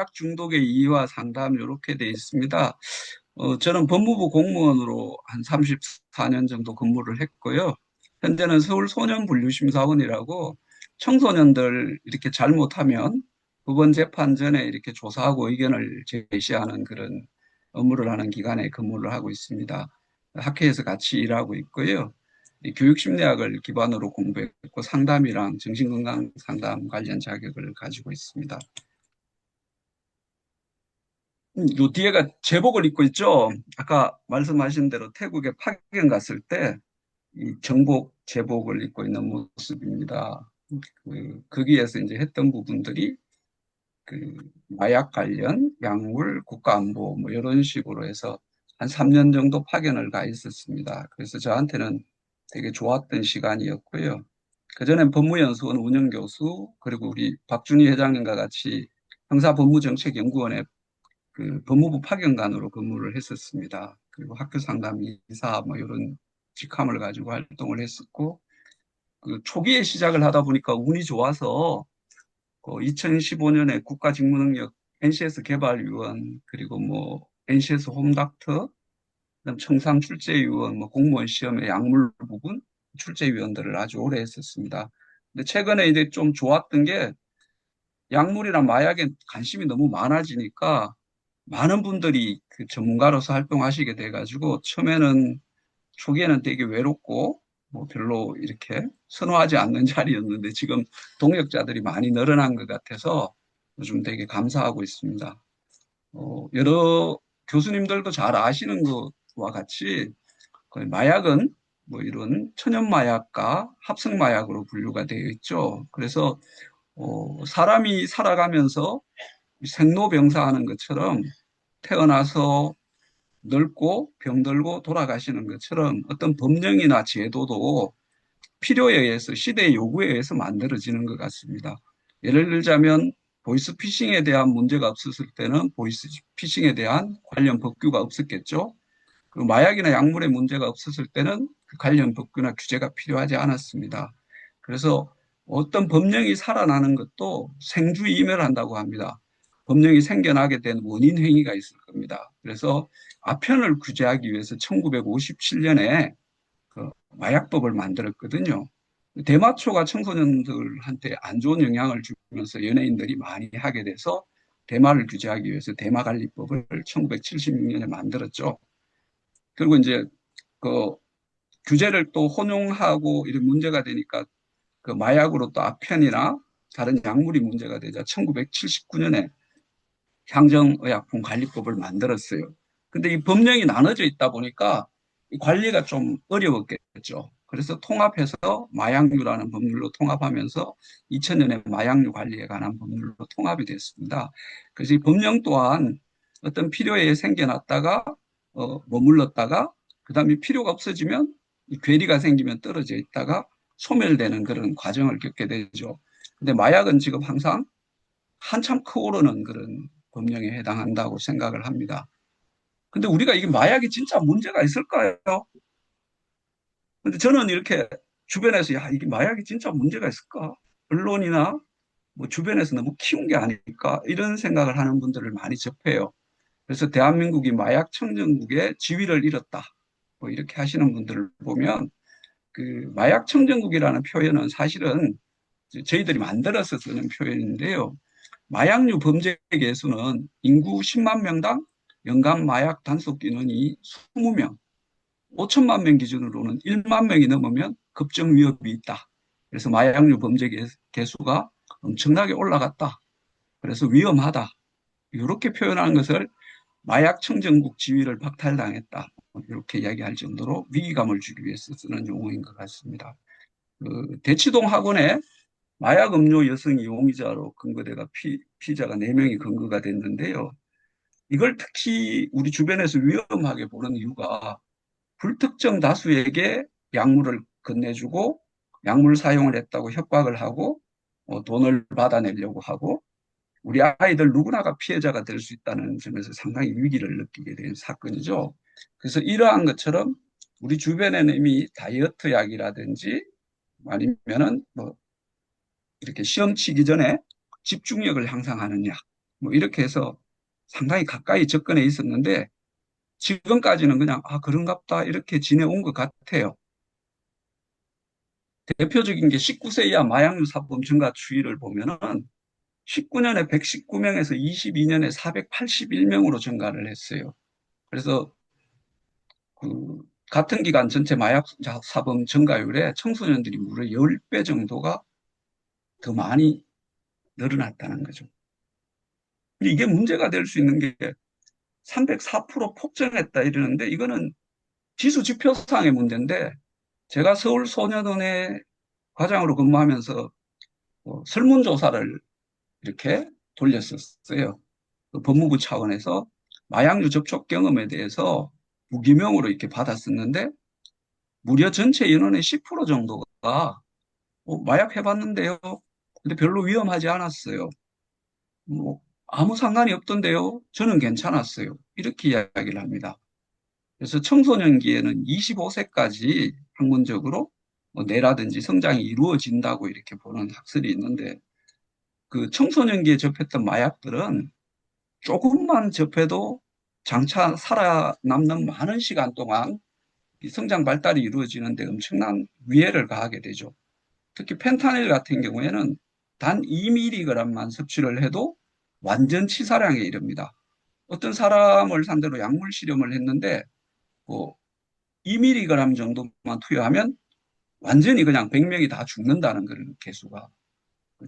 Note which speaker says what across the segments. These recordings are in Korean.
Speaker 1: 마약 중독의 이유와 상담 이렇게 돼 있습니다. 저는 법무부 공무원으로 한 34년 정도 근무를 했고요. 현재는 서울 소년분류심사원이라고 청소년들 이렇게 잘못하면 법원 재판 전에 이렇게 조사하고 의견을 제시하는 그런 업무를 하는 기관에 근무를 하고 있습니다. 학회에서 같이 일하고 있고요. 이 교육심리학을 기반으로 공부했고 상담이랑 정신건강 상담 관련 자격을 가지고 있습니다. 요 뒤에가 제복을 입고 있죠. 아까 말씀하신 대로 태국에 파견 갔을 때 이 정복 제복을 입고 있는 모습입니다. 거기에서 이제 했던 부분들이 그 마약 관련 약물 국가안보 뭐 이런 식으로 해서 한 3년 정도 파견을 가 있었습니다. 그래서 저한테는 되게 좋았던 시간이었고요. 그전엔 법무연수원 운영교수 그리고 우리 박준희 회장님과 같이 형사법무정책연구원에 그 법무부 파견관으로 근무를 했었습니다. 그리고 학교 상담 이사 뭐 이런 직함을 가지고 활동을 했었고 그 초기에 시작을 하다 보니까 운이 좋아서 2015년에 국가직무능력 NCS 개발위원 그리고 뭐 NCS 홈닥터 그다음 청산 출제위원 뭐 공무원 시험의 약물 부분 출제위원들을 아주 오래 했었습니다. 근데 최근에 이제 좀 좋았던 게 약물이나 마약에 관심이 너무 많아지니까 많은 분들이 그 전문가로서 활동하시게 돼가지고 처음에는 초기에는 되게 외롭고 뭐 별로 이렇게 선호하지 않는 자리였는데 지금 동역자들이 많이 늘어난 것 같아서 요즘 되게 감사하고 있습니다. 여러 교수님들도 잘 아시는 것과 같이 거의 마약은 뭐 이런 천연 마약과 합성 마약으로 분류가 되어 있죠. 그래서 사람이 살아가면서 생로병사하는 것처럼 태어나서 늙고 병들고 돌아가시는 것처럼 어떤 법령이나 제도도 필요에 의해서 시대의 요구에 의해서 만들어지는 것 같습니다. 예를 들자면 보이스피싱에 대한 문제가 없었을 때는 보이스피싱에 대한 관련 법규가 없었겠죠. 그리고 마약이나 약물의 문제가 없었을 때는 그 관련 법규나 규제가 필요하지 않았습니다. 그래서 어떤 법령이 살아나는 것도 생주이멸한다고 합니다. 법령이 생겨나게 된 원인 행위가 있을 겁니다. 그래서 아편을 규제하기 위해서 1957년에 그 마약법을 만들었거든요. 대마초가 청소년들한테 안 좋은 영향을 주면서 연예인들이 많이 하게 돼서 대마를 규제하기 위해서 대마관리법을 1976년에 만들었죠. 그리고 이제 그 규제를 또 혼용하고 이런 문제가 되니까 그 마약으로 또 아편이나 다른 약물이 문제가 되자 1979년에 향정의약품관리법을 만들었어요. 근데 이 법령이 나눠져 있다 보니까 이 관리가 좀 어려웠겠죠. 그래서 통합해서 마약류라는 법률로 통합하면서 2000년에 마약류 관리에 관한 법률로 통합이 됐습니다. 그래서 이 법령 또한 어떤 필요에 생겨났다가 머물렀다가 그다음에 필요가 없어지면 이 괴리가 생기면 떨어져 있다가 소멸되는 그런 과정을 겪게 되죠. 근데 마약은 지금 항상 한참 크오르는 그런 법령에 해당한다고 생각을 합니다. 근데 우리가 이게 마약이 진짜 문제가 있을까요? 근데 저는 이렇게 주변에서 야, 이게 마약이 진짜 문제가 있을까? 언론이나 뭐 주변에서 너무 키운 게 아닐까? 이런 생각을 하는 분들을 많이 접해요. 그래서 대한민국이 마약 청정국의 지위를 잃었다. 뭐 이렇게 하시는 분들을 보면 그 마약 청정국이라는 표현은 사실은 저희들이 만들어서 쓰는 표현인데요. 마약류 범죄 개수는 인구 10만 명당 연간 마약 단속 인원이 20명, 5천만 명 기준으로는 1만 명이 넘으면 급증 위협이 있다. 그래서 마약류 범죄 개수가 엄청나게 올라갔다. 그래서 위험하다. 이렇게 표현하는 것을 마약 청정국 지위를 박탈당했다. 이렇게 이야기할 정도로 위기감을 주기 위해서 쓰는 용어인 것 같습니다. 그 대치동 학원에 마약 음료 여성 용의자로 근거돼가 피자가 4명이 근거가 됐는데요. 이걸 특히 우리 주변에서 위험하게 보는 이유가 불특정 다수에게 약물을 건네주고 약물 사용을 했다고 협박을 하고 돈을 받아내려고 하고 우리 아이들 누구나가 피해자가 될 수 있다는 점에서 상당히 위기를 느끼게 된 사건이죠. 그래서 이러한 것처럼 우리 주변에는 이미 다이어트 약이라든지 아니면은 뭐 이렇게 시험 치기 전에 집중력을 향상하는 약 뭐 이렇게 해서 상당히 가까이 접근해 있었는데 지금까지는 그냥 그런갑다 이렇게 지내온 것 같아요. 대표적인 게 19세 이하 마약류 사범 증가 추이를 보면은 19년에 119명에서 22년에 481명으로 증가를 했어요. 그래서 그 같은 기간 전체 마약 사범 증가율에 청소년들이 무려 10배 정도가 더 많이 늘어났다는 거죠. 이게 문제가 될 수 있는 게 304% 폭증했다 이러는데 이거는 지수 지표상의 문제인데 제가 서울소년원의 과장으로 근무하면서 설문조사를 이렇게 돌렸었어요. 그 법무부 차원에서 마약류 접촉 경험에 대해서 무기명으로 이렇게 받았었는데 무려 전체 인원의 10% 정도가 마약 해봤는데요. 근데 별로 위험하지 않았어요. 뭐 아무 상관이 없던데요. 저는 괜찮았어요. 이렇게 이야기를 합니다. 그래서 청소년기에는 25세까지 학문적으로 뇌라든지 성장이 이루어진다고 이렇게 보는 학설이 있는데 그 청소년기에 접했던 마약들은 조금만 접해도 장차 살아남는 많은 시간 동안 이 성장 발달이 이루어지는데 엄청난 위해를 가하게 되죠. 특히 펜타닐 같은 경우에는 단 2mg만 섭취를 해도 완전 치사량에 이릅니다. 어떤 사람을 상대로 약물 실험을 했는데 뭐 2mg 정도만 투여하면 완전히 그냥 100명이 다 죽는다는 그런 개수가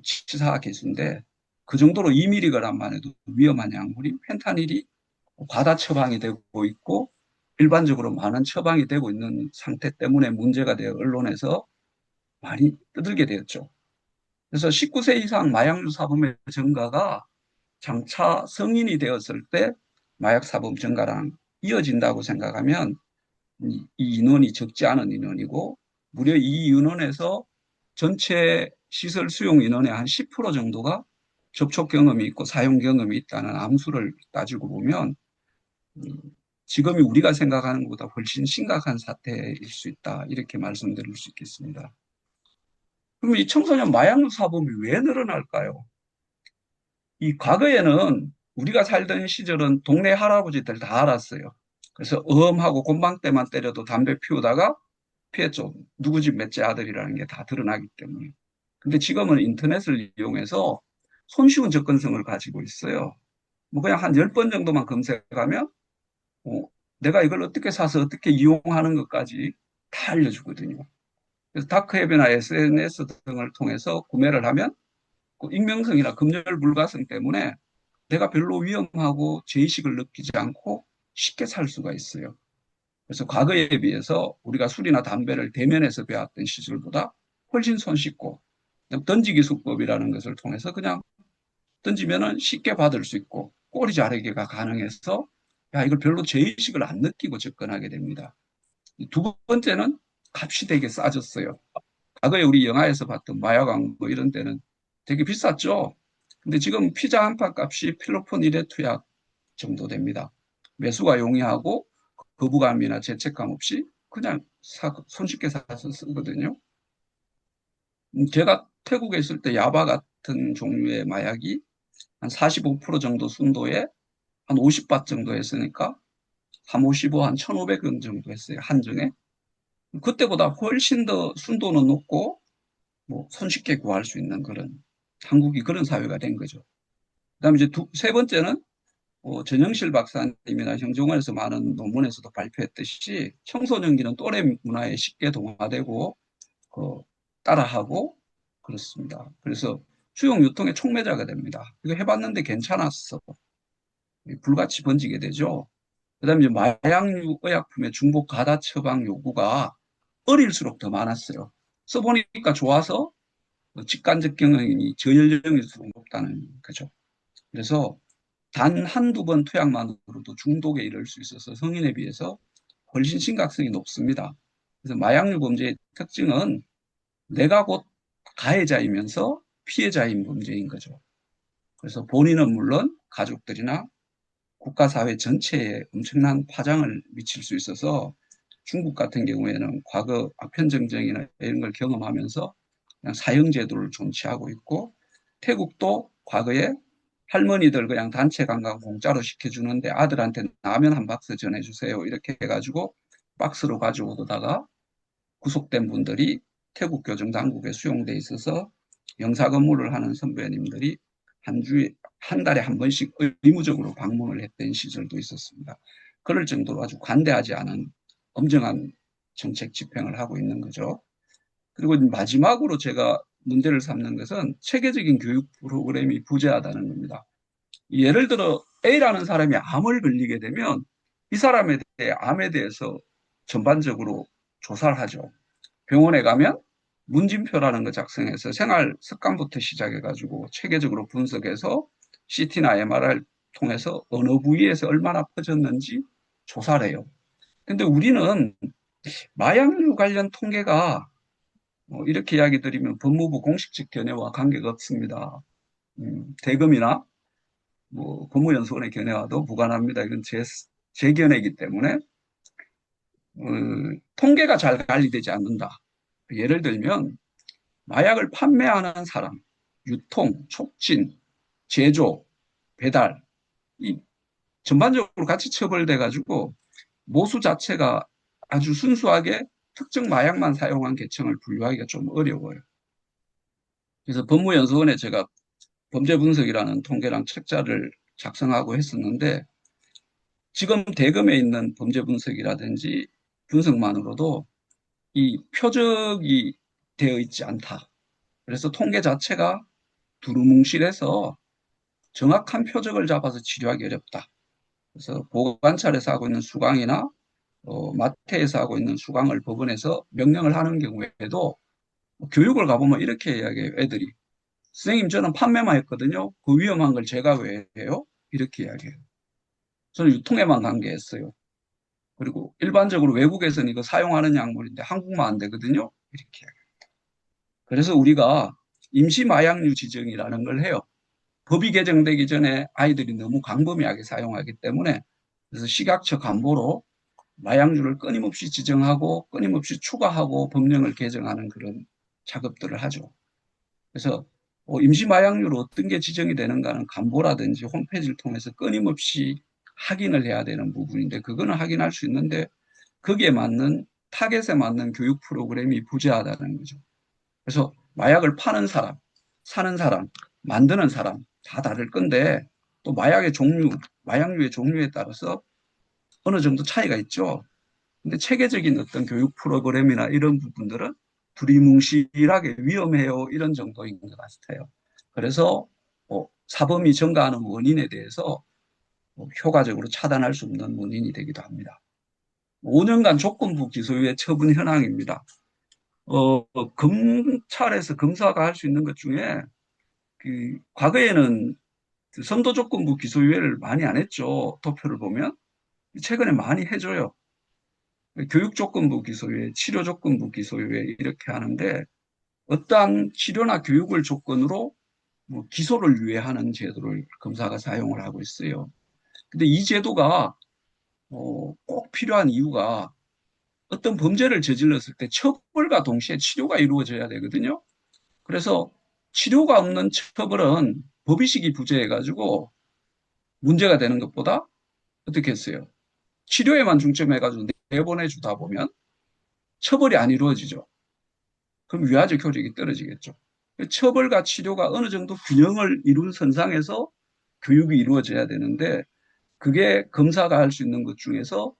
Speaker 1: 치사 개수인데 그 정도로 2mg만 해도 위험한 약물인 펜타닐이 과다 처방이 되고 있고 일반적으로 많은 처방이 되고 있는 상태 때문에 문제가 되어 언론에서 많이 떠들게 되었죠. 그래서 19세 이상 마약류 사범의 증가가 장차 성인이 되었을 때 마약 사범 증가랑 이어진다고 생각하면 이 인원이 적지 않은 인원이고 무려 이 인원에서 전체 시설 수용 인원의 한 10% 정도가 접촉 경험이 있고 사용 경험이 있다는 암수를 따지고 보면 음, 지금이 우리가 생각하는 것보다 훨씬 심각한 사태일 수 있다. 이렇게 말씀드릴 수 있겠습니다. 그럼 이 청소년 마약 사범이 왜 늘어날까요? 이 과거에는 우리가 살던 시절은 동네 할아버지들 다 알았어요. 그래서 엄하고 곰방 때만 때려도 담배 피우다가 피했죠. 누구 집 몇째 아들이라는 게 다 드러나기 때문에. 근데 지금은 인터넷을 이용해서 손쉬운 접근성을 가지고 있어요. 뭐 그냥 한 10번 정도만 검색하면 어, 내가 이걸 어떻게 사서 어떻게 이용하는 것까지 다 알려주거든요. 그래서 다크웹이나 SNS 등을 통해서 구매를 하면 그 익명성이나 검열 불가성 때문에 내가 별로 위험하고 죄의식을 느끼지 않고 쉽게 살 수가 있어요. 그래서 과거에 비해서 우리가 술이나 담배를 대면에서 배웠던 시절보다 훨씬 손쉽고 던지기 수법이라는 것을 통해서 그냥 던지면은 쉽게 받을 수 있고 꼬리 자르기가 가능해서 야, 이걸 별로 죄의식을 안 느끼고 접근하게 됩니다. 두 번째는 값이 되게 싸졌어요. 과거에 우리 영화에서 봤던 마약왕 뭐 이런 데는 되게 비쌌죠. 근데 지금 피자 한 판 값이 필로폰 1회 투약 정도 됩니다. 매수가 용이하고 거부감이나 죄책감 없이 그냥 손쉽게 사서 쓰거든요. 제가 태국에 있을 때 야바 같은 종류의 마약이 한 45% 정도 순도에 한 50밭 정도 했으니까 3, 55, 한 1,500원 정도 했어요. 한정에. 그때보다 훨씬 더 순도는 높고 뭐 손쉽게 구할 수 있는 그런 한국이 그런 사회가 된 거죠. 그다음에 이제 세 번째는 전영실 박사님이나 형정원에서 많은 논문에서도 발표했듯이 청소년기는 또래 문화에 쉽게 동화되고 그 따라하고 그렇습니다. 그래서 수용 유통의 촉매자가 됩니다. 이거 해봤는데 괜찮았어. 불같이 번지게 되죠. 그다음에 이제 마약류 의약품의 중복 가다 처방 요구가 어릴수록 더 많았어요. 써보니까 좋아서 직간접 경험이 저연령일수록 높다는 거죠. 그래서 단 한두 번 투약만으로도 중독에 이를 수 있어서 성인에 비해서 훨씬 심각성이 높습니다. 그래서 마약류 범죄의 특징은 내가 곧 가해자이면서 피해자인 범죄인 거죠. 그래서 본인은 물론 가족들이나 국가 사회 전체에 엄청난 파장을 미칠 수 있어서 중국 같은 경우에는 과거 아편정전이나 이런 걸 경험하면서 그냥 사형 제도를 존치하고 있고 태국도 과거에 할머니들 그냥 단체 관광 공짜로 시켜주는데 아들한테 라면 한 박스 전해주세요. 이렇게 해가지고 박스로 가져오다가 구속된 분들이 태국 교정 당국에 수용돼 있어서 영사 근무를 하는 선배님들이 한 달에 한 번씩 의무적으로 방문을 했던 시절도 있었습니다. 그럴 정도로 아주 관대하지 않은 엄정한 정책 집행을 하고 있는 거죠. 그리고 마지막으로 제가 문제를 삼는 것은 체계적인 교육 프로그램이 부재하다는 겁니다. 예를 들어 A라는 사람이 암을 걸리게 되면 이 사람에 대해 암에 대해서 전반적으로 조사를 하죠. 병원에 가면 문진표라는 거 작성해서 생활 습관부터 시작해가지고 체계적으로 분석해서 CT나 MRI를 통해서 어느 부위에서 얼마나 퍼졌는지 조사를 해요. 근데 우리는 마약류 관련 통계가 이렇게 이야기 드리면 법무부 공식적 견해와 관계가 없습니다. 대검이나 뭐 법무연수원의 견해와도 무관합니다. 이건 제 견해이기 때문에 어, 통계가 잘 관리되지 않는다. 예를 들면 마약을 판매하는 사람, 유통, 촉진, 제조, 배달 이 전반적으로 같이 처벌돼 가지고 모수 자체가 아주 순수하게 특정 마약만 사용한 계층을 분류하기가 좀 어려워요. 그래서 법무연수원에 제가 범죄 분석이라는 통계랑 책자를 작성하고 했었는데 지금 대검에 있는 범죄 분석이라든지 분석만으로도 이 표적이 되어 있지 않다. 그래서 통계 자체가 두루뭉실해서 정확한 표적을 잡아서 치료하기 어렵다. 그래서 보건관찰에서 하고 있는 수강이나 마태에서 하고 있는 수강을 법원에서 명령을 하는 경우에도 교육을 가보면 이렇게 이야기해요. 애들이. 선생님 저는 판매만 했거든요. 그 위험한 걸 제가 왜 해요? 이렇게 이야기해요. 저는 유통에만 관계했어요. 그리고 일반적으로 외국에서는 이거 사용하는 약물인데 한국만 안 되거든요. 이렇게 이야기해요. 그래서 우리가 임시 마약류 지정이라는 걸 해요. 법이 개정되기 전에 아이들이 너무 광범위하게 사용하기 때문에 그래서 식약처 간보로 마약류를 끊임없이 지정하고 끊임없이 추가하고 법령을 개정하는 그런 작업들을 하죠. 그래서 임시 마약류로 어떤 게 지정이 되는가는 간보라든지 홈페이지를 통해서 끊임없이 확인을 해야 되는 부분인데 그거는 확인할 수 있는데 거기에 맞는 타겟에 맞는 교육 프로그램이 부재하다는 거죠. 그래서 마약을 파는 사람, 사는 사람, 만드는 사람 다 다를 건데 또 마약의 종류, 마약류의 종류에 따라서 어느 정도 차이가 있죠. 근데 체계적인 어떤 교육 프로그램이나 이런 부분들은 두리뭉실하게 위험해요. 이런 정도인 것 같아요. 그래서 사범이 증가하는 원인에 대해서 효과적으로 차단할 수 없는 원인이 되기도 합니다. 5년간 조건부 기소유예 처분 현황입니다. 검찰에서 검사가 할 수 있는 것 중에 과거에는 선도 조건부 기소유예를 많이 안 했죠. 도표를 보면. 최근에 많이 해줘요. 교육 조건부 기소유예, 치료 조건부 기소유예 이렇게 하는데 어떠한 치료나 교육을 조건으로 뭐 기소를 유예하는 제도를 검사가 사용을 하고 있어요. 근데 이 제도가 꼭 필요한 이유가 어떤 범죄를 저질렀을 때 처벌과 동시에 치료가 이루어져야 되거든요. 그래서 치료가 없는 처벌은 법의식이 부재해가지고 문제가 되는 것보다 어떻게 했어요? 치료에만 중점해가지고 내보내주다 보면 처벌이 안 이루어지죠. 그럼 유아적 효력이 떨어지겠죠. 처벌과 치료가 어느 정도 균형을 이룬 선상에서 교육이 이루어져야 되는데 그게 검사가 할 수 있는 것 중에서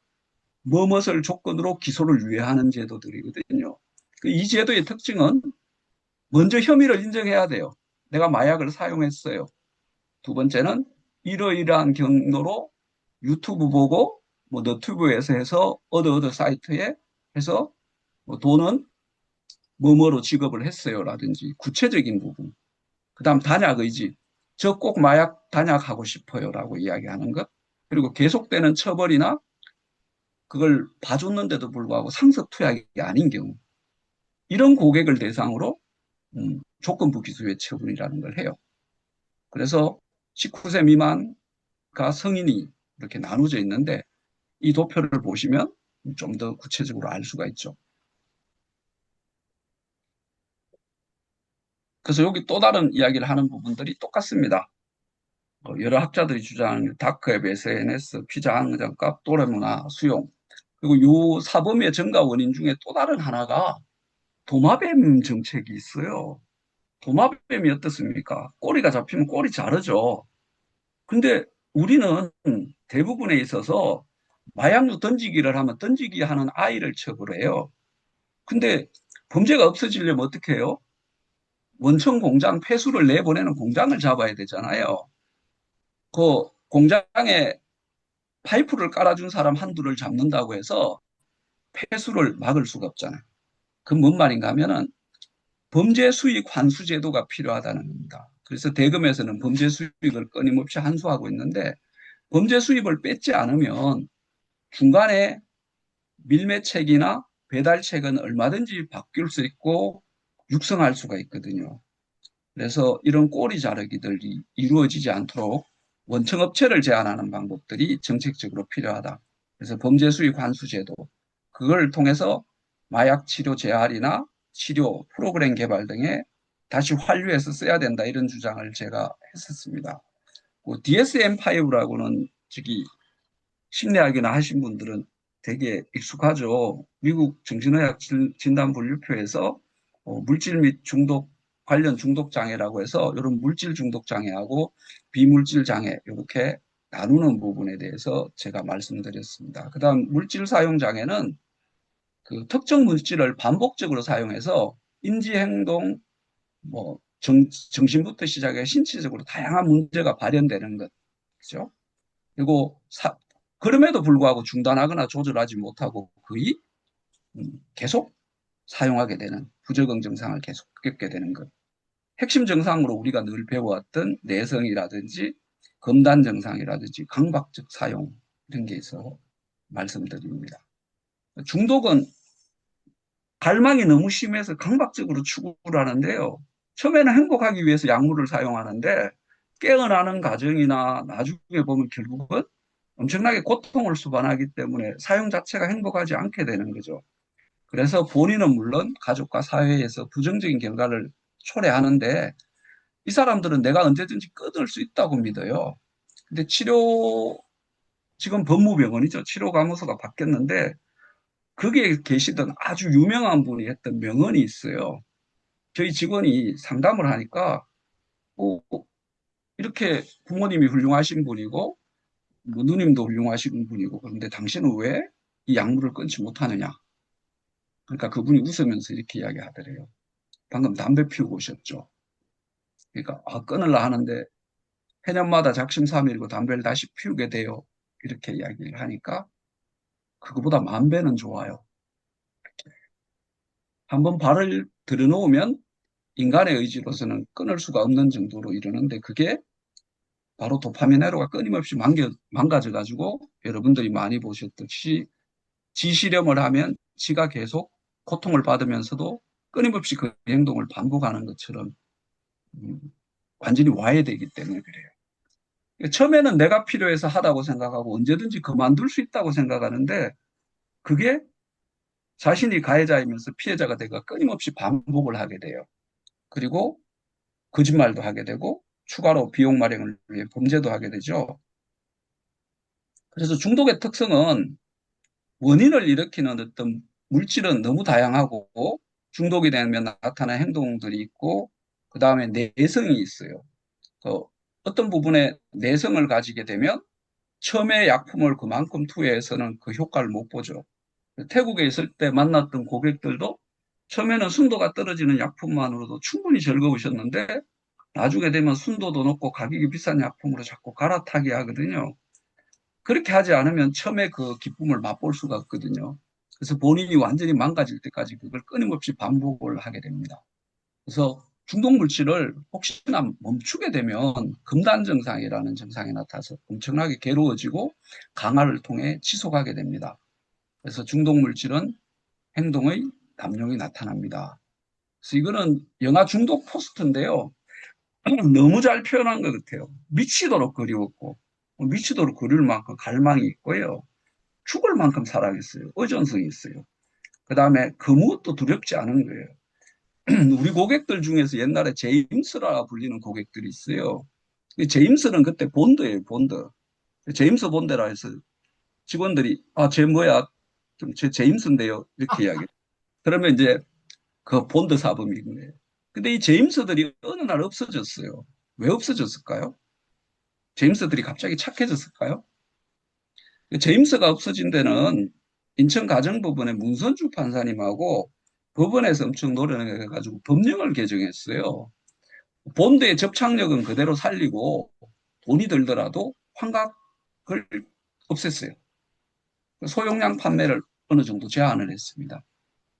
Speaker 1: 뭐뭇을 조건으로 기소를 유예하는 제도들이거든요. 이 제도의 특징은 먼저 혐의를 인정해야 돼요. 내가 마약을 사용했어요. 두 번째는 이러이러한 경로로 유튜브 보고 뭐 너튜브에서 해서 어느 사이트에 해서 뭐 돈은 뭐뭐로 지급을 했어요라든지 구체적인 부분. 그다음 단약 의지. 저 꼭 마약 단약하고 싶어요라고 이야기하는 것. 그리고 계속되는 처벌이나 그걸 봐줬는데도 불구하고 상습 투약이 아닌 경우. 이런 고객을 대상으로 조건부 기소유예 처분이라는 걸 해요. 그래서 19세 미만과 성인이 이렇게 나눠져 있는데 이 도표를 보시면 좀 더 구체적으로 알 수가 있죠. 그래서 여기 또 다른 이야기를 하는 부분들이 똑같습니다. 여러 학자들이 주장하는 다크웹, SNS, 피자 한정값, 또래문화, 수용. 그리고 요 사범의 증가 원인 중에 또 다른 하나가 도마뱀 정책이 있어요. 도마뱀이 어떻습니까? 꼬리가 잡히면 꼬리 자르죠. 근데 우리는 대부분에 있어서 마약류 던지기를 하면 던지기 하는 아이를 처벌해요. 근데 범죄가 없어지려면 어떻게 해요? 원천 공장 폐수를 내보내는 공장을 잡아야 되잖아요. 그 공장에 파이프를 깔아준 사람 한두를 잡는다고 해서 폐수를 막을 수가 없잖아요. 그 뭔 말인가 하면은 범죄 수익 환수 제도가 필요하다는 겁니다. 그래서 대검에서는 범죄 수익을 끊임없이 환수하고 있는데 범죄 수입을 뺏지 않으면 중간에 밀매책이나 배달책은 얼마든지 바뀔 수 있고 육성할 수가 있거든요. 그래서 이런 꼬리 자르기들이 이루어지지 않도록 원청업체를 제한하는 방법들이 정책적으로 필요하다. 그래서 범죄 수익 환수 제도, 그걸 통해서 마약 치료 재활이나 치료 프로그램 개발 등에 다시 환류해서 써야 된다. 이런 주장을 제가 했었습니다. DSM-5라고는 저기 심리학이나 하신 분들은 되게 익숙하죠. 미국 정신의학 진단분류표에서 물질 및 중독 관련 중독 장애라고 해서 이런 물질 중독 장애하고 비물질 장애 이렇게 나누는 부분에 대해서 제가 말씀드렸습니다. 그다음 물질 사용 장애는 그 특정 물질을 반복적으로 사용해서 인지 행동 뭐 정신부터 시작해 신체적으로 다양한 문제가 발현되는 것, 그죠? 그리고 그럼에도 불구하고 중단하거나 조절하지 못하고 거의 계속 사용하게 되는 부적응 증상을 계속 겪게 되는 것. 핵심 증상으로 우리가 늘 배워왔던 내성이라든지 검단 증상이라든지 강박적 사용 이런 게 있어 말씀드립니다. 중독은 갈망이 너무 심해서 강박적으로 추구를 하는데요. 처음에는 행복하기 위해서 약물을 사용하는데 깨어나는 과정이나 나중에 보면 결국은 엄청나게 고통을 수반하기 때문에 사용 자체가 행복하지 않게 되는 거죠. 그래서 본인은 물론 가족과 사회에서 부정적인 결과를 초래하는데 이 사람들은 내가 언제든지 끊을 수 있다고 믿어요. 근데 지금 법무병원이죠. 치료감호소가 바뀌었는데 거기에 계시던 아주 유명한 분이 했던 명언이 있어요. 저희 직원이 상담을 하니까 뭐 이렇게 부모님이 훌륭하신 분이고 뭐 누님도 훌륭하신 분이고 그런데 당신은 왜 이 약물을 끊지 못하느냐? 그러니까 그분이 웃으면서 이렇게 이야기하더래요. 방금 담배 피우고 오셨죠? 그러니까 끊으려 하는데 해년마다 작심삼일고 담배를 다시 피우게 돼요. 이렇게 이야기를 하니까 그거보다 만 배는 좋아요. 한번 발을 들여놓으면 인간의 의지로서는 끊을 수가 없는 정도로 이러는데 그게 바로 도파민 회로가 끊임없이 망가져가지고 여러분들이 많이 보셨듯이 지시령을 하면 지가 계속 고통을 받으면서도 끊임없이 그 행동을 반복하는 것처럼 음, 완전히 와해되기 때문에 그래요. 처음에는 내가 필요해서 하다고 생각하고 언제든지 그만둘 수 있다고 생각하는데 그게 자신이 가해자이면서 피해자가 되가 끊임없이 반복을 하게 돼요. 그리고 거짓말도 하게 되고 추가로 비용 마련을 위해 범죄도 하게 되죠. 그래서 중독의 특성은 원인을 일으키는 어떤 물질은 너무 다양하고 중독이 되면 나타나는 행동들이 있고 그 다음에 내성이 있어요. 그 어떤 부분에 내성을 가지게 되면 처음에 약품을 그만큼 투여해서는 그 효과를 못 보죠. 태국에 있을 때 만났던 고객들도 처음에는 순도가 떨어지는 약품만으로도 충분히 즐거우셨는데 나중에 되면 순도도 높고 가격이 비싼 약품으로 자꾸 갈아타게 하거든요. 그렇게 하지 않으면 처음에 그 기쁨을 맛볼 수가 없거든요. 그래서 본인이 완전히 망가질 때까지 그걸 끊임없이 반복을 하게 됩니다. 그래서 중독 물질을 혹시나 멈추게 되면 금단 증상이라는 증상이 나타나서 엄청나게 괴로워지고 강화를 통해 지속하게 됩니다. 그래서 중독 물질은 행동의 남용이 나타납니다. 그래서 이거는 영화 중독 포스터인데요. 너무 잘 표현한 것 같아요. 미치도록 그리웠고 미치도록 그릴 만큼 갈망이 있고요. 죽을 만큼 사랑했어요. 의존성이 있어요. 그 다음에 그 무엇도 두렵지 않은 거예요. 우리 고객들 중에서 옛날에 제임스라 불리는 고객들이 있어요. 제임스는 그때 본드예요, 본드. 제임스 본드라 해서 직원들이, 아, 쟤 뭐야? 쟤 제임스인데요. 이렇게 이야기. 그러면 이제 그 본드 사범인 거예요. 근데 이 제임스들이 어느 날 없어졌어요. 왜 없어졌을까요? 제임스들이 갑자기 착해졌을까요? 제임스가 없어진 데는 인천가정법원의 문선주 판사님하고 법원에서 엄청 노력을 해가지고 법령을 개정했어요. 본드의 접착력은 그대로 살리고 돈이 들더라도 환각을 없앴어요. 소용량 판매를 어느 정도 제한을 했습니다.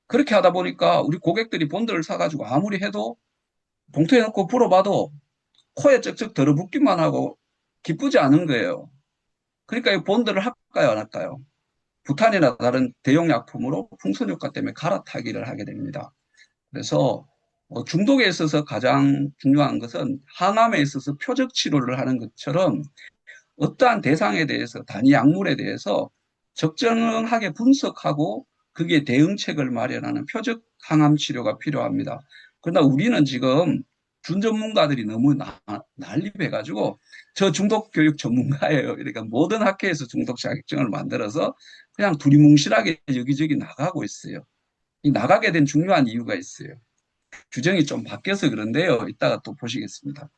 Speaker 1: 그렇게 하다 보니까 우리 고객들이 본드를 사가지고 아무리 해도 봉투에 넣고 불어봐도 코에 쩍쩍 들어붙기만 하고 기쁘지 않은 거예요. 그러니까 이 본드를 할까요, 안 할까요? 부탄이나 다른 대용 약품으로 풍선 효과 때문에 갈아타기를 하게 됩니다. 그래서 중독에 있어서 가장 중요한 것은 항암에 있어서 표적 치료를 하는 것처럼 어떠한 대상에 대해서 단위 약물에 대해서 적정하게 분석하고 그게 대응책을 마련하는 표적 항암 치료가 필요합니다. 그러나 우리는 지금 준 전문가들이 너무 난립해가지고 저 중독 교육 전문가예요. 그러니까 모든 학회에서 중독 자격증을 만들어서 그냥 두리뭉실하게 여기저기 나가고 있어요. 이 나가게 된 중요한 이유가 있어요. 규정이 좀 바뀌어서 그런데요. 이따가 또 보시겠습니다.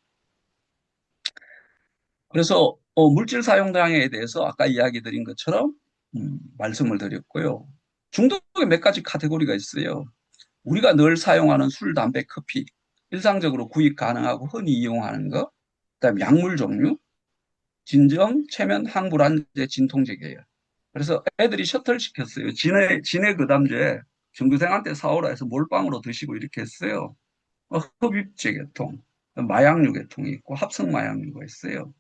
Speaker 1: 그래서 물질 사용 장애에 대해서 아까 이야기 드린 것처럼 말씀을 드렸고요. 중독에 몇 가지 카테고리가 있어요. 우리가 늘 사용하는 술, 담배, 커피, 일상적으로 구입 가능하고 흔히 이용하는 것, 그다음에 약물 종류, 진정, 체면, 항불안제, 진통제계예요. 그래서 애들이 셔틀 시켰어요. 진해 그담제 전교생한테 사오라 해서 몰빵으로 드시고 이렇게 했어요. 흡입제 계통, 마약류 계통이 있고 합성 마약류가 있어요.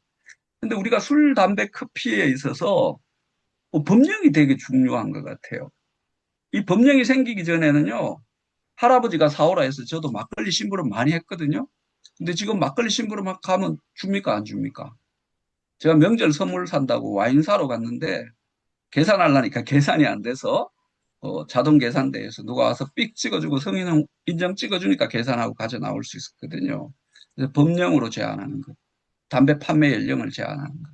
Speaker 1: 근데 우리가 술, 담배, 커피에 있어서 법령이 되게 중요한 것 같아요. 이 법령이 생기기 전에는요, 할아버지가 사오라 해서 저도 막걸리 심부름 많이 했거든요. 근데 지금 막걸리 심부름 막 가면 줍니까, 안 줍니까? 제가 명절 선물 산다고 와인 사러 갔는데 계산하려니까 계산이 안 돼서 자동 계산대에서 누가 와서 삑 찍어주고 성인 인정 찍어주니까 계산하고 가져 나올 수 있었거든요. 그래서 법령으로 제한하는 것, 담배 판매 연령을 제한하는 것.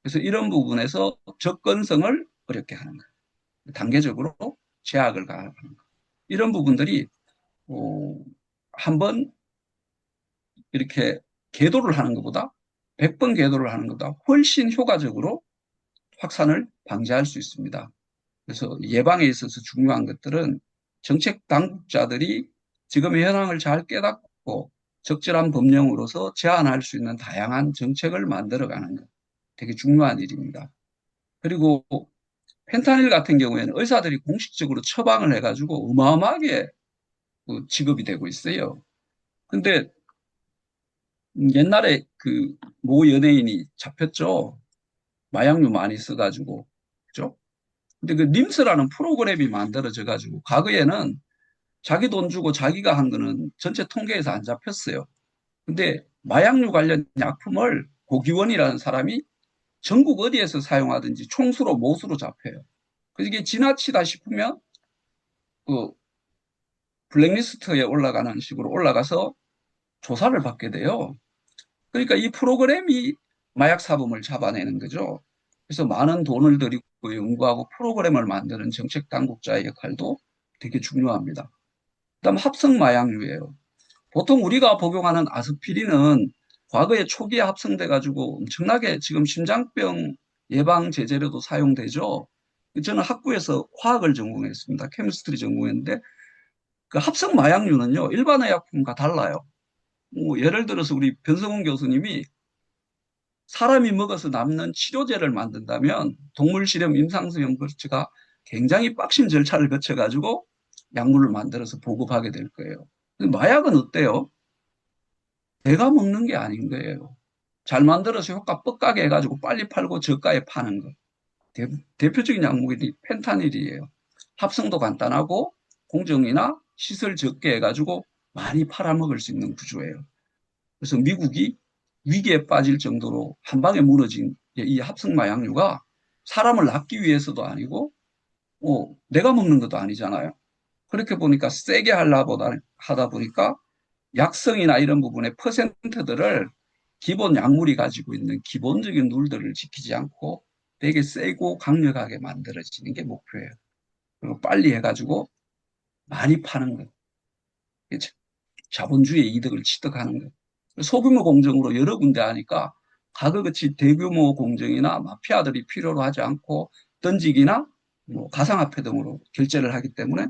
Speaker 1: 그래서 이런 부분에서 접근성을 어렵게 하는 것, 단계적으로 제약을 가하는 것. 이런 부분들이 어, 한번 이렇게 계도를 하는 것보다 100번 계도를 하는 것보다 훨씬 효과적으로 확산을 방지할 수 있습니다. 그래서 예방에 있어서 중요한 것들은 정책 당국자들이 지금의 현황을 잘 깨닫고 적절한 법령으로서 제한할 수 있는 다양한 정책을 만들어가는 것. 되게 중요한 일입니다. 그리고 펜타닐 같은 경우에는 의사들이 공식적으로 처방을 해가지고 어마어마하게 그 지급이 되고 있어요. 근데 옛날에 그 모 연예인이 잡혔죠. 마약류 많이 써가지고. 그죠? 근데 그 림스라는 프로그램이 만들어져 가지고 과거에는 자기 돈 주고 자기가 한 거는 전체 통계에서 안 잡혔어요. 근데 마약류 관련 약품을 고기원이라는 사람이 전국 어디에서 사용하든지 총수로 못으로 잡혀요. 그래서 이게 지나치다 싶으면 그 블랙리스트에 올라가는 식으로 올라가서 조사를 받게 돼요. 그러니까 이 프로그램이 마약 사범을 잡아내는 거죠. 그래서 많은 돈을 들이고 연구하고 프로그램을 만드는 정책 당국자의 역할도 되게 중요합니다. 그다음 합성 마약류예요. 보통 우리가 복용하는 아스피린은 과거에 초기에 합성돼 가지고 엄청나게 지금 심장병 예방 제재로도 사용되죠. 저는 학부에서 화학을 전공했습니다. 케미스트리 전공했는데 그 합성 마약류는요 일반 의약품과 달라요. 예를 들어서 우리 변성훈 교수님이 사람이 먹어서 남는 치료제를 만든다면 동물 실험 임상수용 거치가 굉장히 빡신 절차를 거쳐가지고 약물을 만들어서 보급하게 될 거예요. 근데 마약은 어때요? 내가 먹는 게 아닌 거예요. 잘 만들어서 효과 뻑가게 해가지고 빨리 팔고 저가에 파는 거. 대표적인 약물이 펜타닐이에요. 합성도 간단하고 공정이나 시설 적게 해가지고 많이 팔아먹을 수 있는 구조예요. 그래서 미국이 위기에 빠질 정도로 한 방에 무너진 이 합성 마약류가 사람을 낚기 위해서도 아니고 내가 먹는 것도 아니잖아요. 그렇게 보니까 세게 하다 보니까 약성이나 이런 부분의 퍼센트들을 기본 약물이 가지고 있는 기본적인 룰들을 지키지 않고 되게 세고 강력하게 만들어지는 게 목표예요. 그리고 빨리 해가지고 많이 파는 것. 자본주의의 이득을 취득하는 것. 소규모 공정으로 여러 군데 하니까 가그같이 대규모 공정이나 마피아들이 필요로 하지 않고 던지기나 뭐 가상화폐 등으로 결제를 하기 때문에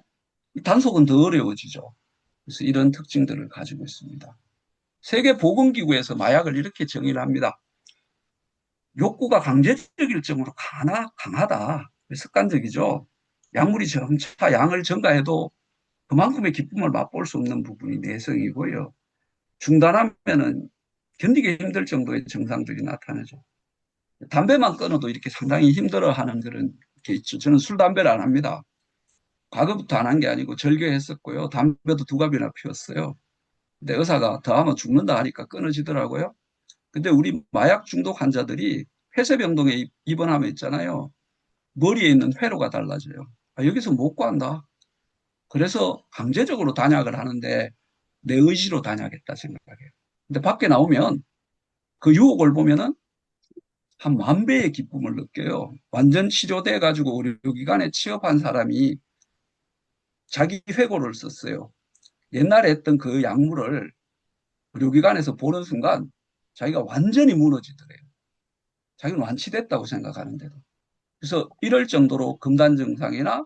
Speaker 1: 단속은 더 어려워지죠. 그래서 이런 특징들을 가지고 있습니다. 세계보건기구에서 마약을 이렇게 정의를 합니다. 욕구가 강제적일 정도로 강하다. 습관적이죠. 약물이 점차 양을 증가해도 그만큼의 기쁨을 맛볼 수 없는 부분이 내성이고요. 중단하면은 견디기 힘들 정도의 증상들이 나타나죠. 담배만 끊어도 이렇게 상당히 힘들어하는 그런 게 있죠. 저는 술, 담배를 안 합니다. 과거부터 안 한 게 아니고 절교했었고요. 담배도 두 갑이나 피웠어요. 근데 의사가 더 하면 죽는다 하니까 끊어지더라고요. 근데 우리 마약 중독 환자들이 폐쇄병동에 입원하면 있잖아요. 머리에 있는 회로가 달라져요. 아, 여기서 못 구한다. 그래서 강제적으로 단약을 하는데 내 의지로 단약했다 생각해요. 근데 밖에 나오면 그 유혹을 보면은 한 만 배의 기쁨을 느껴요. 완전 치료돼 가지고 의료기관에 취업한 사람이 자기 회고를 썼어요. 옛날에 했던 그 약물을 의료기관에서 보는 순간 자기가 완전히 무너지더래요. 자기는 완치됐다고 생각하는데도. 그래서 이럴 정도로 금단 증상이나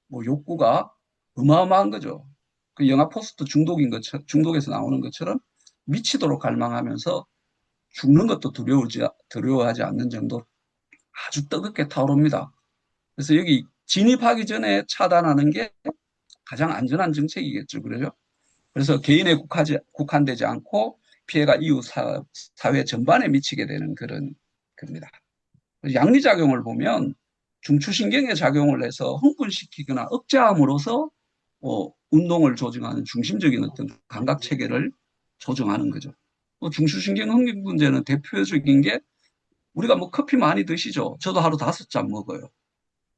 Speaker 1: 뭐 욕구가 어마어마한 거죠. 그 영화 포스트 중독인 것처럼, 중독에서 나오는 것처럼 미치도록 갈망하면서 죽는 것도 두려워하지 않는 정도 아주 뜨겁게 타오릅니다. 그래서 여기 진입하기 전에 차단하는 게 가장 안전한 정책이겠죠. 그래요? 그래서 개인에 국한되지 않고 피해가 이후 사회 전반에 미치게 되는 그런 겁니다. 양리작용을 보면 중추신경에 작용을 해서 흥분시키거나 억제함으로써 운동을 조정하는 중심적인 어떤 감각 체계를 조정하는 거죠. 중추신경 흥분제는 대표적인 게 우리가 뭐 커피 많이 드시죠. 저도 하루 5잔 먹어요.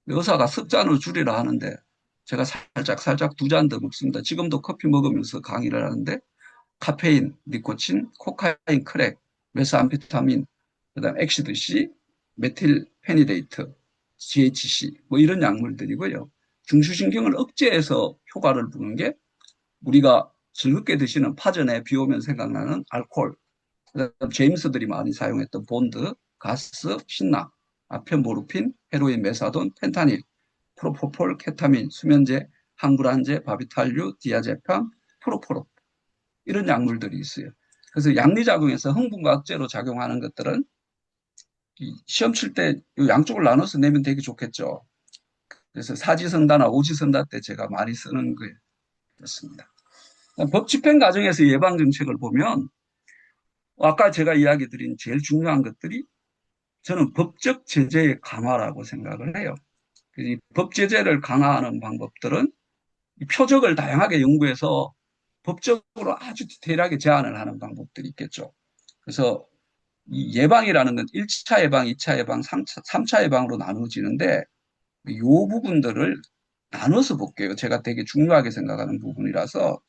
Speaker 1: 의사가 석 잔을 줄이라 하는데 제가 살짝 두 잔 더 먹습니다. 지금도 커피 먹으면서 강의를 하는데 카페인, 니코틴, 코카인, 크랙, 메스암페타민, 그다음 엑시드 C, 메틸 페니데이트, GHC 뭐 이런 약물들이고요. 중추신경을 억제해서 효과를 부는 게 우리가 즐겁게 드시는 파전에 비 오면 생각나는 알코올, 그다음 제임스들이 많이 사용했던 본드, 가스, 신락, 아펜모르핀, 헤로인, 메사돈, 펜타닐, 프로포폴, 케타민, 수면제, 항불안제, 바비탈류, 디아제팜, 프로포로 이런 약물들이 있어요. 그래서 양리작용에서 흥분과 억제로 작용하는 것들은 시험 칠 때 양쪽을 나눠서 내면 되게 좋겠죠. 그래서 사지선다나 오지선다 때 제가 많이 쓰는 거였습니다. 법 집행 과정에서 예방 정책을 보면 아까 제가 이야기 드린 제일 중요한 것들이 저는 법적 제재의 강화라고 생각을 해요. 이 법 제재를 강화하는 방법들은 표적을 다양하게 연구해서 법적으로 아주 디테일하게 제한을 하는 방법들이 있겠죠. 그래서 이 예방이라는 건 1차 예방, 2차 예방, 3차 예방으로 나누어지는데 이 부분들을 나눠서 볼게요. 제가 되게 중요하게 생각하는 부분이라서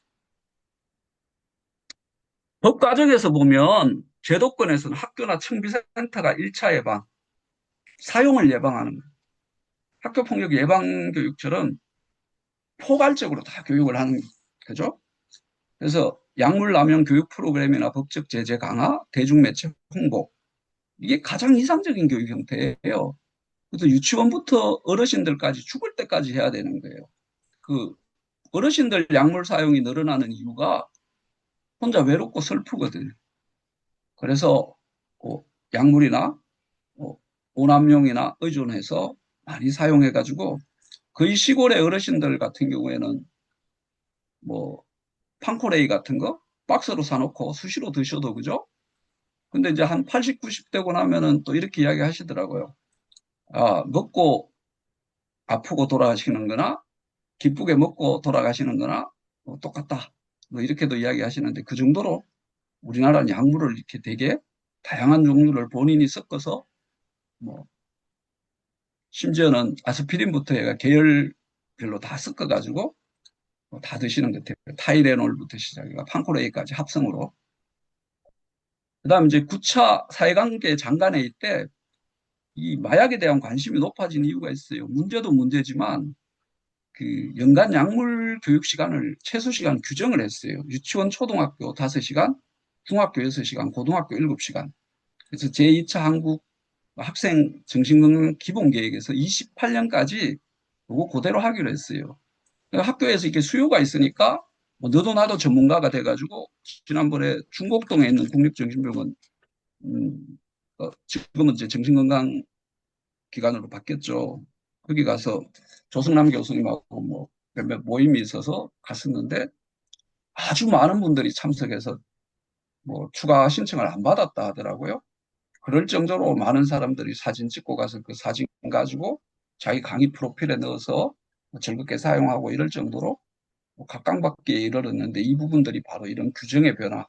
Speaker 1: 법 과정에서 보면 제도권에서는 학교나 청비센터가 1차 예방, 사용을 예방하는 거예요. 학교폭력 예방교육처럼 포괄적으로 다 교육을 하는 거죠. 그래서 약물 남용 교육 프로그램이나 법적 제재 강화, 대중매체 홍보 이게 가장 이상적인 교육 형태예요. 그래서 유치원부터 어르신들까지 죽을 때까지 해야 되는 거예요. 그 어르신들 약물 사용이 늘어나는 이유가 혼자 외롭고 슬프거든요. 그래서 약물이나 오남용이나 의존해서 많이 사용해가지고 거의 시골의 어르신들 같은 경우에는 뭐 판코레이 같은 거 박스로 사놓고 수시로 드셔도 그죠? 근데 이제 한 80, 90 되고 나면은 또 이렇게 이야기 하시더라고요. 아, 먹고 아프고 돌아가시는 거나 기쁘게 먹고 돌아가시는 거나 똑같다. 뭐 이렇게도 이야기 하시는데 그 정도로 우리나라는 약물을 이렇게 되게 다양한 종류를 본인이 섞어서 뭐 심지어는 아스피린부터 해가 계열별로 다 섞어가지고 다 드시는 것 같아요. 타이레놀부터 시작해가 판코레이까지 합성으로. 그다음 이제 9차 사회관계 장관회의 때 이 마약에 대한 관심이 높아진 이유가 있어요. 문제도 문제지만 그 연간 약물 교육 시간을 최소 시간 규정을 했어요. 유치원 초등학교 5시간, 중학교 6시간, 고등학교 7시간. 그래서 제2차 한국 학생 정신건강 기본계획에서 28년까지 그거 그대로 하기로 했어요. 그러니까 학교에서 이렇게 수요가 있으니까 뭐 너도 나도 전문가가 돼가지고 지난번에 중곡동에 있는 국립정신병원 지금은 이제 정신건강 기관으로 바뀌었죠. 거기 가서 조승남 교수님하고 뭐 몇몇 모임이 있어서 갔었는데 아주 많은 분들이 참석해서 뭐 추가 신청을 안 받았다 하더라고요. 그럴 정도로 많은 사람들이 사진 찍고 가서 그 사진 가지고 자기 강의 프로필에 넣어서 뭐 즐겁게 사용하고 이럴 정도로 뭐 각광받기에 이르렀는데 이 부분들이 바로 이런 규정의 변화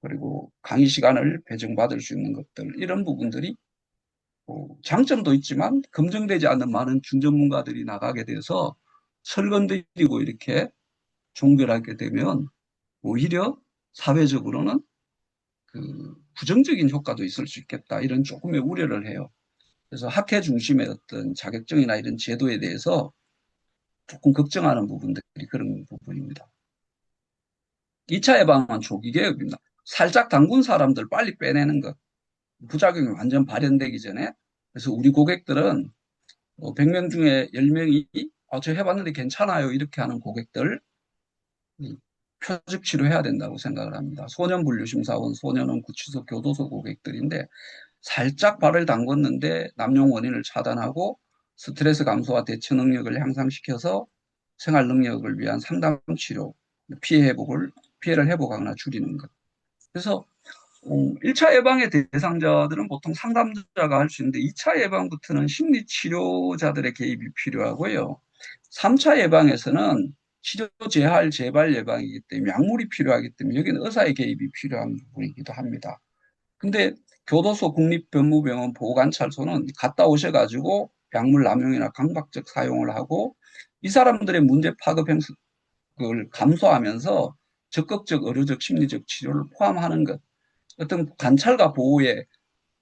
Speaker 1: 그리고 강의 시간을 배정받을 수 있는 것들 이런 부분들이 장점도 있지만 검증되지 않는 많은 준전문가들이 나가게 돼서 설건드리고 이렇게 종결하게 되면 오히려 사회적으로는 그 부정적인 효과도 있을 수 있겠다 이런 조금의 우려를 해요. 그래서 학회 중심의 어떤 자격증이나 이런 제도에 대해서 조금 걱정하는 부분들이 그런 부분입니다. 2차 예방은 조기 개혁입니다. 살짝 담근 사람들 빨리 빼내는 것. 부작용이 완전 발현되기 전에. 그래서 우리 고객들은 100명 중에 10명이 저 해봤는데 괜찮아요. 이렇게 하는 고객들 표적 치료해야 된다고 생각을 합니다. 소년분류심사원, 소년원 구치소, 교도소 고객들인데 살짝 발을 담궜는데 남용 원인을 차단하고 스트레스 감소와 대처 능력을 향상시켜서 생활 능력을 위한 상담 치료, 피해를 회복하거나 줄이는 것. 그래서 1차 예방의 대상자들은 보통 상담자가 할 수 있는데 2차 예방부터는 심리 치료자들의 개입이 필요하고요. 3차 예방에서는 치료 재활, 재발 예방이기 때문에 약물이 필요하기 때문에 여기는 의사의 개입이 필요한 부분이기도 합니다. 근데 교도소, 국립변무병원, 보호관찰소는 갔다 오셔가지고 약물 남용이나 강박적 사용을 하고 이 사람들의 문제 파급 행위를 감소하면서 적극적 의료적 심리적 치료를 포함하는 것 어떤 관찰과 보호의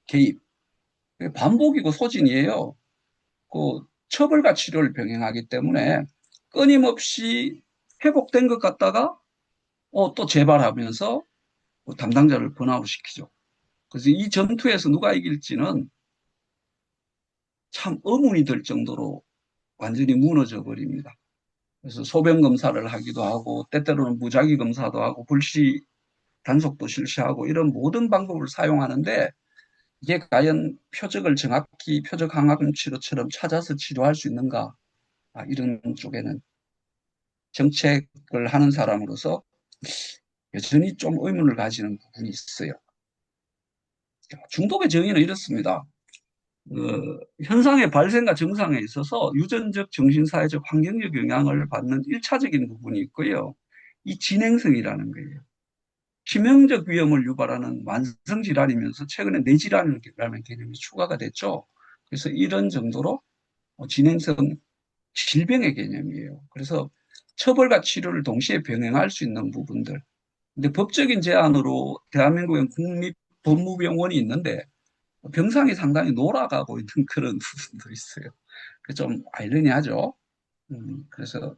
Speaker 1: 개입 반복이고 소진이에요. 그 처벌과 치료를 병행하기 때문에 끊임없이 회복된 것 같다가 또 재발하면서 담당자를 번아웃 시키죠. 그래서 이 전투에서 누가 이길지는 참 의문이 들 정도로 완전히 무너져 버립니다. 그래서 소변 검사를 하기도 하고 때때로는 무작위 검사도 하고 불시 단속도 실시하고 이런 모든 방법을 사용하는데 이게 과연 표적을 정확히 표적 항암 치료처럼 찾아서 치료할 수 있는가? 이런 쪽에는 정책을 하는 사람으로서 여전히 좀 의문을 가지는 부분이 있어요. 중독의 정의는 이렇습니다. 현상의 발생과 정상에 있어서 유전적, 정신사회적, 환경적 영향을 받는 일차적인 부분이 있고요. 이 진행성이라는 거예요. 치명적 위험을 유발하는 만성 질환이면서 최근에 뇌질환이라는 개념이 추가가 됐죠. 그래서 이런 정도로 진행성 질병의 개념이에요. 그래서 처벌과 치료를 동시에 병행할 수 있는 부분들. 근데 법적인 제한으로 대한민국엔 국립법무병원이 있는데 병상이 상당히 놀아가고 있는 그런 부분도 있어요. 좀 아이러니하죠. 그래서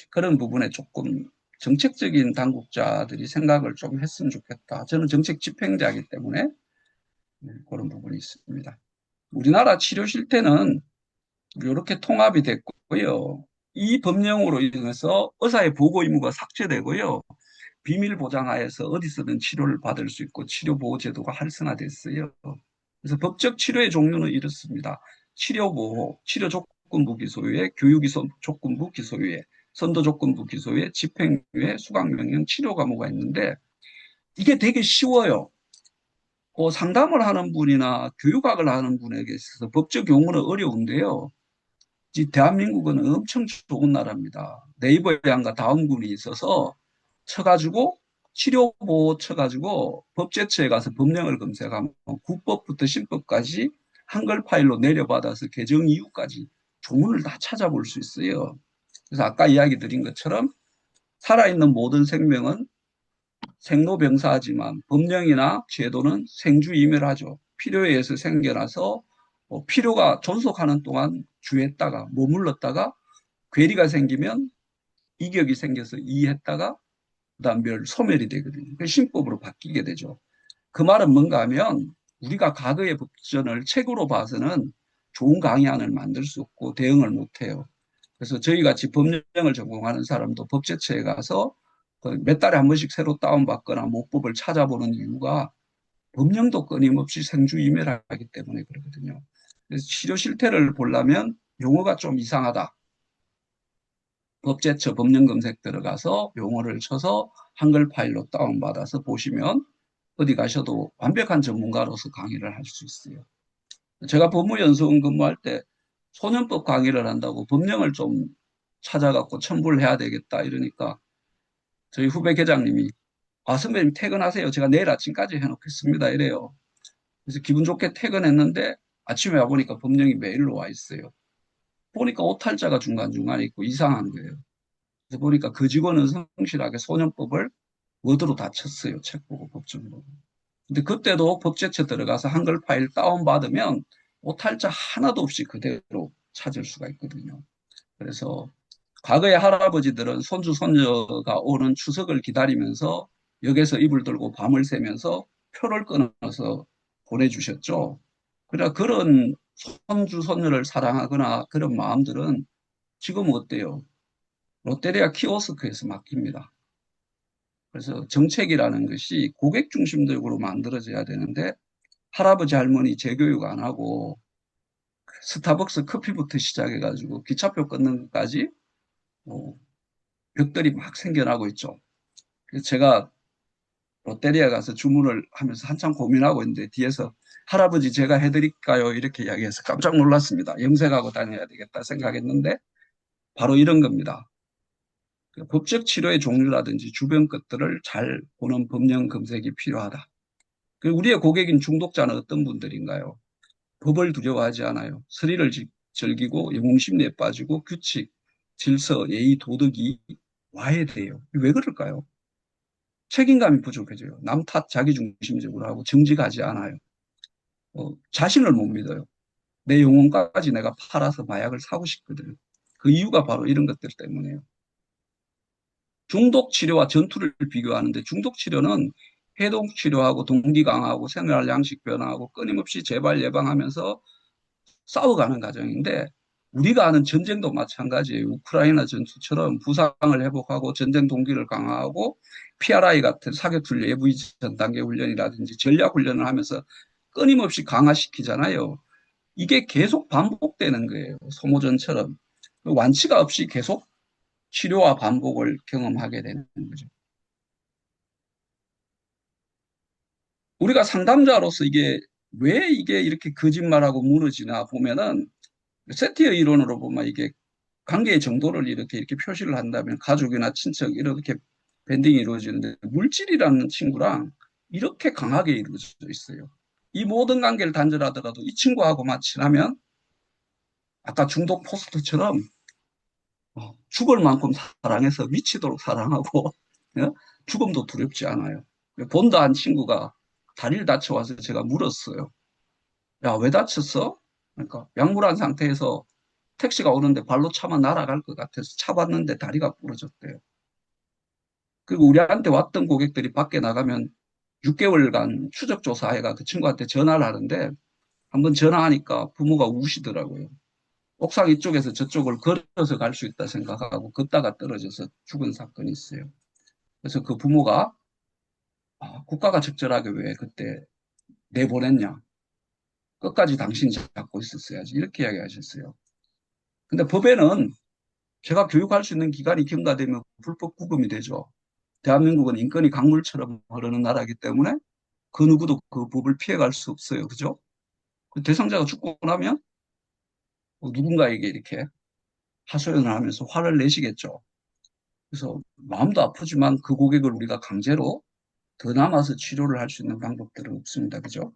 Speaker 1: 그런 부분에 조금 정책적인 당국자들이 생각을 좀 했으면 좋겠다. 저는 정책 집행자이기 때문에 그런 부분이 있습니다. 우리나라 치료 실태는 이렇게 통합이 됐고요. 이 법령으로 인해서 의사의 보고 의무가 삭제되고요. 비밀 보장하에서 어디서든 치료를 받을 수 있고 치료 보호 제도가 활성화됐어요. 그래서 법적 치료의 종류는 이렇습니다. 치료 보호, 치료 조건부 기소유예, 교육 조건부 기소유예, 선도 조건부 기소유예, 집행유예, 수강명령, 치료 과목가 있는데 이게 되게 쉬워요. 상담을 하는 분이나 교육학을 하는 분에게 있어서 법적 용어는 어려운데요. 대한민국은 엄청 좋은 나라입니다. 네이버에 한가 다음군이 있어서 쳐가지고 치료보호 쳐가지고 법제처에 가서 법령을 검색하면 국법부터 신법까지 한글 파일로 내려받아서 개정 이유까지 조문을 다 찾아볼 수 있어요. 그래서 아까 이야기 드린 것처럼 살아있는 모든 생명은 생로병사하지만 법령이나 제도는 생주이멸하죠. 필요에 의해서 생겨나서 필요가 존속하는 동안 주했다가 머물렀다가 괴리가 생기면 이격이 생겨서 이했다가 그다음 소멸이 되거든요. 그 신법으로 바뀌게 되죠. 그 말은 뭔가 하면 우리가 과거의 법전을 책으로 봐서는 좋은 강의안을 만들 수 없고 대응을 못해요. 그래서 저희 같이 법령을 전공하는 사람도 법제처에 가서 그몇 달에 한 번씩 새로 다운받거나 모법을 찾아보는 이유가 법령도 끊임없이 생주이멸하기 때문에 그러거든요. 그래서 치료 실태를 보려면 용어가 좀 이상하다. 법제처 법령 검색 들어가서 용어를 쳐서 한글 파일로 다운받아서 보시면 어디 가셔도 완벽한 전문가로서 강의를 할 수 있어요. 제가 법무연수원 근무할 때 소년법 강의를 한다고 법령을 좀 찾아갖고 첨부를 해야 되겠다 이러니까 저희 후배 계장님이 선배님 퇴근하세요. 제가 내일 아침까지 해놓겠습니다. 이래요. 그래서 기분 좋게 퇴근했는데 아침에 와보니까 법령이 메일로 와 있어요. 보니까 오탈자가 중간중간에 있고 이상한 거예요. 그래서 보니까 그 직원은 성실하게 소년법을 워드로 다 쳤어요. 책 보고 법정으로. 근데 그때도 법제처 들어가서 한글 파일 다운받으면 오탈자 하나도 없이 그대로 찾을 수가 있거든요. 그래서 과거의 할아버지들은 손주, 손녀가 오는 추석을 기다리면서 역에서 이불 들고 밤을 새면서 표를 끊어서 보내주셨죠. 그러나 그런 손주, 손녀를 사랑하거나 그런 마음들은 지금 어때요? 롯데리아 키오스크에서 맡깁니다. 그래서 정책이라는 것이 고객 중심적으로 만들어져야 되는데 할아버지 할머니 재교육 안 하고 스타벅스 커피부터 시작해가지고 기차표 끊는 것까지 뭐 벽들이 막 생겨나고 있죠. 그래서 제가 롯데리아 가서 주문을 하면서 한참 고민하고 있는데 뒤에서 할아버지 제가 해드릴까요? 이렇게 이야기해서 깜짝 놀랐습니다. 염색하고 다녀야 되겠다 생각했는데 바로 이런 겁니다. 그 법적 치료의 종류라든지 주변 것들을 잘 보는 법령 검색이 필요하다. 그리고 우리의 고객인 중독자는 어떤 분들인가요? 법을 두려워하지 않아요. 스릴을 즐기고 영웅심리에 빠지고 규칙, 질서, 예의, 도덕이 와해돼요. 왜 그럴까요? 책임감이 부족해져요. 남 탓 자기중심적으로 하고 정직하지 않아요. 자신을 못 믿어요. 내 영혼까지 내가 팔아서 마약을 사고 싶거든요. 그 이유가 바로 이런 것들 때문에요. 중독 치료와 전투를 비교하는데 중독 치료는 해독 치료하고 동기 강화하고 생활 양식 변화하고 끊임없이 재발 예방하면서 싸워가는 과정인데 우리가 아는 전쟁도 마찬가지예요. 우크라이나 전투처럼 부상을 회복하고 전쟁 동기를 강화하고 PRI 같은 사격훈련, 예비 전 단계 훈련이라든지 전략 훈련을 하면서 끊임없이 강화시키잖아요. 이게 계속 반복되는 거예요. 소모전처럼. 완치가 없이 계속 치료와 반복을 경험하게 되는 거죠. 우리가 상담자로서 이게 왜 이게 이렇게 거짓말하고 무너지나 보면은 세티의 이론으로 보면 이게 관계의 정도를 이렇게 표시를 한다면 가족이나 친척 이렇게 밴딩이 이루어지는데 물질이라는 친구랑 이렇게 강하게 이루어져 있어요. 이 모든 관계를 단절하더라도 이 친구하고만 친하면 아까 중독 포스트처럼 죽을 만큼 사랑해서 미치도록 사랑하고 어? 죽음도 두렵지 않아요. 본다 한 친구가 다리를 다쳐와서 제가 물었어요. 야, 왜 다쳤어? 그러니까 약물한 상태에서 택시가 오는데 발로 차면 날아갈 것 같아서 차봤는데 다리가 부러졌대요. 그리고 우리한테 왔던 고객들이 밖에 나가면 6개월간 추적 조사해가 그 친구한테 전화를 하는데 한번 전화하니까 부모가 우시더라고요. 옥상 이쪽에서 저쪽을 걸어서 갈 수 있다 생각하고 걷다가 떨어져서 죽은 사건이 있어요. 그래서 그 부모가 국가가 적절하게 왜 그때 내보냈냐. 끝까지 당신이 잡고 있었어야지. 이렇게 이야기하셨어요. 근데 법에는 제가 교육할 수 있는 기간이 경과되면 불법 구금이 되죠. 대한민국은 인권이 강물처럼 흐르는 나라이기 때문에 그 누구도 그 법을 피해갈 수 없어요. 그죠? 그 대상자가 죽고 나면 누군가에게 이렇게 하소연을 하면서 화를 내시겠죠. 그래서 마음도 아프지만 그 고객을 우리가 강제로 더 남아서 치료를 할 수 있는 방법들은 없습니다. 그죠?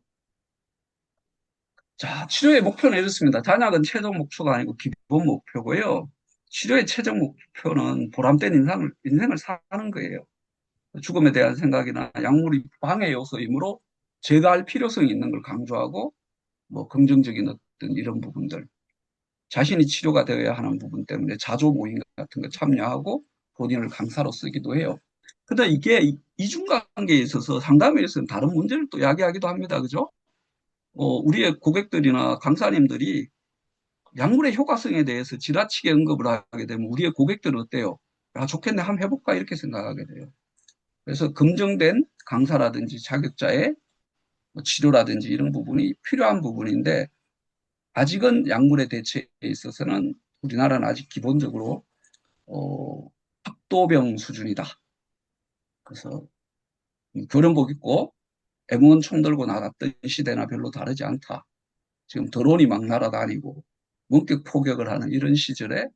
Speaker 1: 자, 치료의 목표는 이렇습니다. 단약은 최종 목표가 아니고 기본 목표고요. 치료의 최종 목표는 보람된 인생을 사는 거예요. 죽음에 대한 생각이나 약물이 방해 요소이므로 제거할 필요성이 있는 걸 강조하고 뭐 긍정적인 어떤 이런 부분들, 자신이 치료가 되어야 하는 부분 때문에 자조 모임 같은 거 참여하고 본인을 강사로 쓰기도 해요. 근데 이게 이중관계에 있어서 상담에 있어서는 다른 문제를 또 야기하기도 합니다. 그죠? 우리의 고객들이나 강사님들이 약물의 효과성에 대해서 지나치게 언급을 하게 되면 우리의 고객들은 어때요? 아, 좋겠네, 한번 해볼까? 이렇게 생각하게 돼요. 그래서 검증된 강사라든지 자격자의 뭐 치료라든지 이런 부분이 필요한 부분인데 아직은 약물의 대체에 있어서는 우리나라는 아직 기본적으로 학도병 수준이다. 그래서 교련복 입고 M1 총 들고 나갔던 시대나 별로 다르지 않다. 지금 드론이 막 날아다니고 원격 포격을 하는 이런 시절에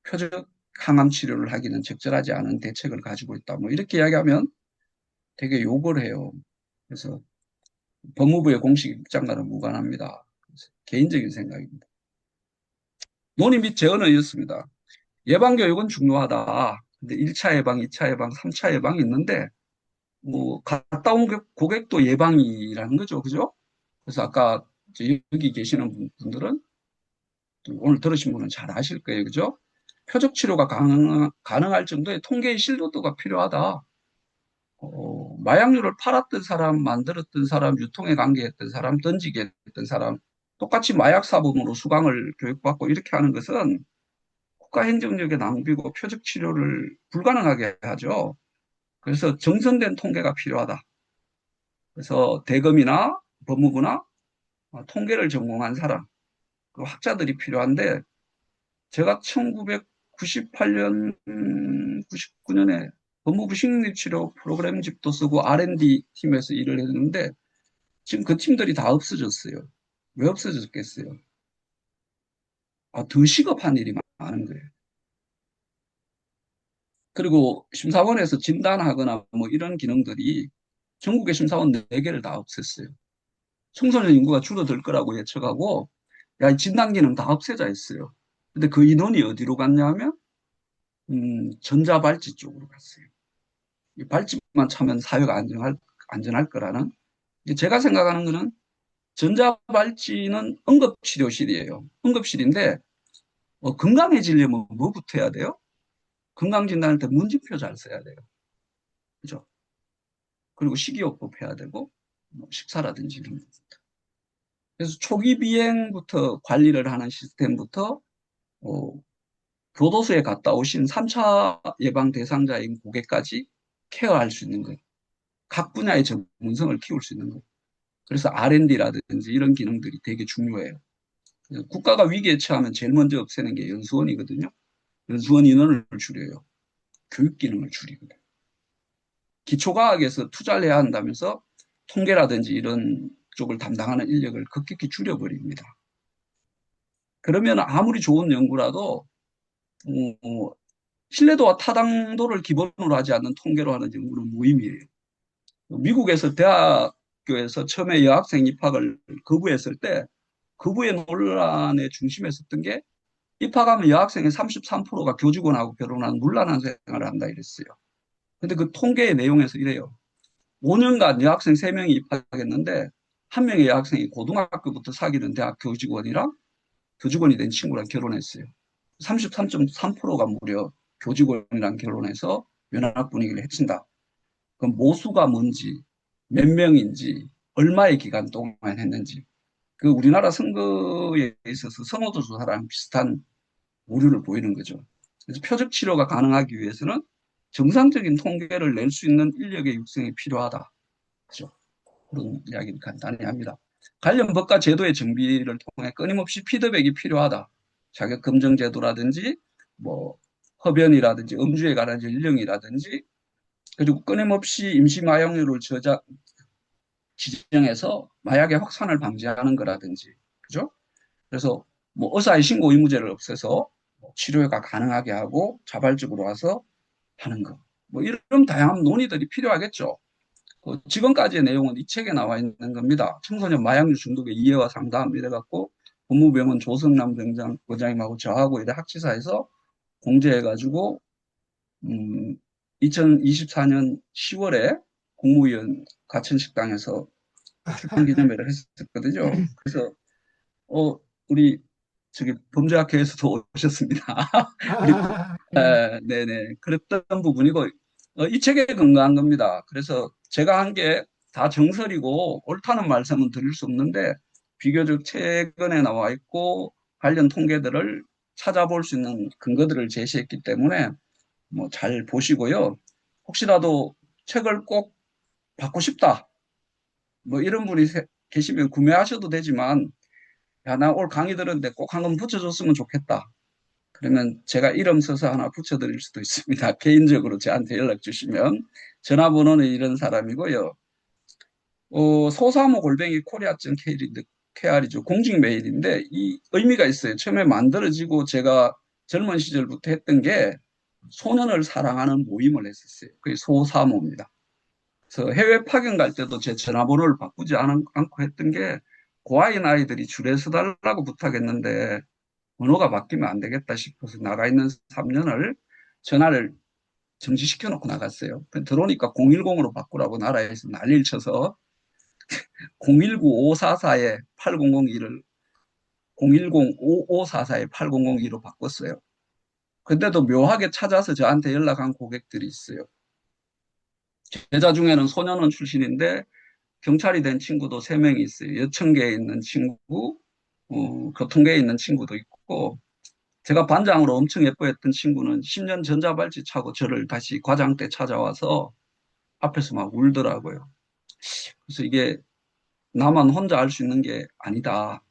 Speaker 1: 표적 항암 치료를 하기는 적절하지 않은 대책을 가지고 있다. 뭐 이렇게 이야기하면 되게 욕을 해요. 그래서 법무부의 공식 입장과는 무관합니다. 개인적인 생각입니다. 논의 및 제언은 이렇습니다. 예방교육은 중요하다. 근데 1차 예방, 2차 예방, 3차 예방이 있는데 뭐 갔다 온 고객도 예방이라는 거죠. 그죠? 그래서 아까 여기 계시는 분들은 오늘 들으신 분은 잘 아실 거예요. 그죠? 표적 치료가 가능할 정도의 통계의 신뢰도가 필요하다. 마약류를 팔았던 사람, 만들었던 사람, 유통에 관계했던 사람, 던지게 했던 사람, 똑같이 마약 사범으로 수강을 교육받고 이렇게 하는 것은 국가 행정력의 낭비고 표적 치료를 불가능하게 하죠. 그래서 정선된 통계가 필요하다. 그래서 대검이나 법무부나 통계를 전공한 사람, 그 학자들이 필요한데 제가 1998년, 99년에 법무부 식립치료 프로그램집도 쓰고 R&D 팀에서 일을 했는데 지금 그 팀들이 다 없어졌어요. 왜 없어졌겠어요? 더 시급한 일이 많은 거예요. 그리고 심사원에서 진단하거나 뭐 이런 기능들이 전국의 심사원 4개를 다 없앴어요. 청소년 인구가 줄어들 거라고 예측하고 야, 이 진단 기능 다 없애자 했어요. 근데 그 인원이 어디로 갔냐면 전자발찌 쪽으로 갔어요. 이 발찌만 차면 사회가 안전할 거라는. 제가 생각하는 거는 전자발찌는 응급치료실이에요. 응급실인데 건강해지려면 뭐부터 해야 돼요? 건강진단할 때 문진표 잘 써야 돼요. 그죠? 그리고 식이요법 해야 되고 뭐 식사라든지 이런 거. 그래서 초기 비행부터 관리를 하는 시스템부터 어, 교도소에 갔다 오신 3차 예방 대상자인 고객까지 케어할 수 있는 거예요. 각 분야의 전문성을 키울 수 있는 거예요. 그래서 R&D라든지 이런 기능들이 되게 중요해요. 국가가 위기에 처하면 제일 먼저 없애는 게 연수원이거든요. 연수원 인원을 줄여요. 교육 기능을 줄이거든요. 기초과학에서 투자를 해야 한다면서 통계라든지 이런 쪽을 담당하는 인력을 급격히 줄여버립니다. 그러면 아무리 좋은 연구라도 신뢰도와 타당도를 기본으로 하지 않는 통계로 하는 연구는 무의미해요. 미국에서 대학교에서 처음에 여학생 입학을 거부했을 때 거부의 논란의 중심에 섰던 게 입학하면 여학생의 33%가 교직원하고 결혼하는 문란한 생활을 한다 이랬어요. 근데 그 통계의 내용에서 이래요. 5년간 여학생 3명이 입학했는데 한 명의 여학생이 고등학교부터 사귀는 대학 교직원이랑 교직원이 된 친구랑 결혼했어요. 33.3%가 무려 교직원이랑 결혼해서 연합 분위기를 해친다. 그럼 모수가 뭔지, 몇 명인지, 얼마의 기간 동안 했는지, 그 우리나라 선거에 있어서 선호도 조사랑 비슷한 오류를 보이는 거죠. 그래서 표적 치료가 가능하기 위해서는 정상적인 통계를 낼 수 있는 인력의 육성이 필요하다. 그죠? 그런 이야기를 간단히 합니다. 관련 법과 제도의 정비를 통해 끊임없이 피드백이 필요하다. 자격 검증 제도라든지 뭐 흡연이라든지 음주에 관한 연령이라든지 그리고 끊임없이 임시 마약류를 지정해서 마약의 확산을 방지하는 거라든지 그죠? 그래서 뭐 의사의 신고 의무제를 없애서 뭐 치료가 가능하게 하고 자발적으로 와서 하는 거. 뭐 이런 다양한 논의들이 필요하겠죠. 지금까지의 내용은 이 책에 나와 있는 겁니다. 청소년 마약류 중독의 이해와 상담 이래갖고 법무병원 조성남 원장님하고 저하고 이래 학지사에서 공제해가지고 음, 2024년 10월에 국무위원 과천식당에서 출판기념회를 했었거든요. 그래서 우리 저기 범죄학회에서도 오셨습니다. 우리
Speaker 2: 예.
Speaker 1: 네네 그랬던 부분이고 이 책에 근거한 겁니다. 그래서 제가 한 게 다 정설이고 옳다는 말씀은 드릴 수 없는데 비교적 최근에 나와 있고 관련 통계들을 찾아볼 수 있는 근거들을 제시했기 때문에 뭐 잘 보시고요. 혹시라도 책을 꼭 받고 싶다. 뭐 이런 분이 계시면 구매하셔도 되지만 야, 나 오늘 강의 들었는데 꼭 한 권 붙여줬으면 좋겠다. 그러면 제가 이름 써서 하나 붙여드릴 수도 있습니다. 개인적으로 저한테 연락 주시면 전화번호는 이런 사람이고요. 소사모 골뱅이 코리아.kr이죠. 공식 메일인데 이 의미가 있어요. 처음에 만들어지고 제가 젊은 시절부터 했던 게 소년을 사랑하는 모임을 했었어요. 그게 소사모입니다. 그래서 해외 파견 갈 때도 제 전화번호를 바꾸지 않고 했던 게 고아인 아이들이 줄에 서달라고 부탁했는데 번호가 바뀌면 안 되겠다 싶어서 나가 있는 3년을 전화를 정지시켜 놓고 나갔어요. 들어오니까 010으로 바꾸라고 나라에서 난리를 쳐서 019-544-8002를 010-5544-8002로 바꿨어요. 근데도 묘하게 찾아서 저한테 연락한 고객들이 있어요. 제자 중에는 소년원 출신인데 경찰이 된 친구도 3명이 있어요. 여청계에 있는 친구, 교통계에 있는 친구도 있고 제가 반장으로 엄청 예뻐했던 친구는 10년 전자발찌 차고 저를 다시 과장 때 찾아와서 앞에서 막 울더라고요. 그래서 이게 나만 혼자 할 수 있는 게 아니다.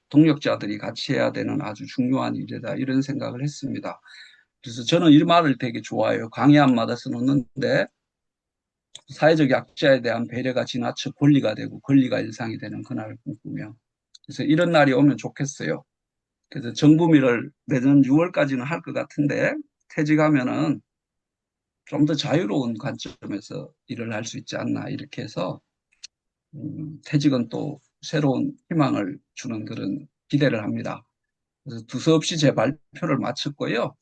Speaker 1: 동력자들이 같이 해야 되는 아주 중요한 일이다. 이런 생각을 했습니다. 그래서 저는 이 말을 되게 좋아해요. 강의안마다 써놓는데 사회적 약자에 대한 배려가 지나쳐 권리가 되고 권리가 일상이 되는 그날을 꿈꾸며 그래서 이런 날이 오면 좋겠어요. 그래서 정부미를 내년 6월까지는 할 것 같은데 퇴직하면은 좀 더 자유로운 관점에서 일을 할 수 있지 않나 이렇게 해서 퇴직은 또 새로운 희망을 주는 그런 기대를 합니다. 그래서 두서없이 제 발표를 마쳤고요.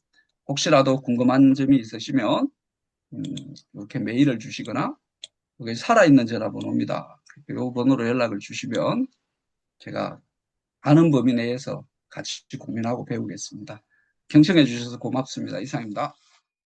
Speaker 1: 혹시라도 궁금한 점이 있으시면 음, 이렇게 메일을 주시거나 여기 살아있는 전화번호입니다. 이 번호로 연락을 주시면 제가 아는 범위 내에서 같이 고민하고 배우겠습니다. 경청해 주셔서 고맙습니다. 이상입니다.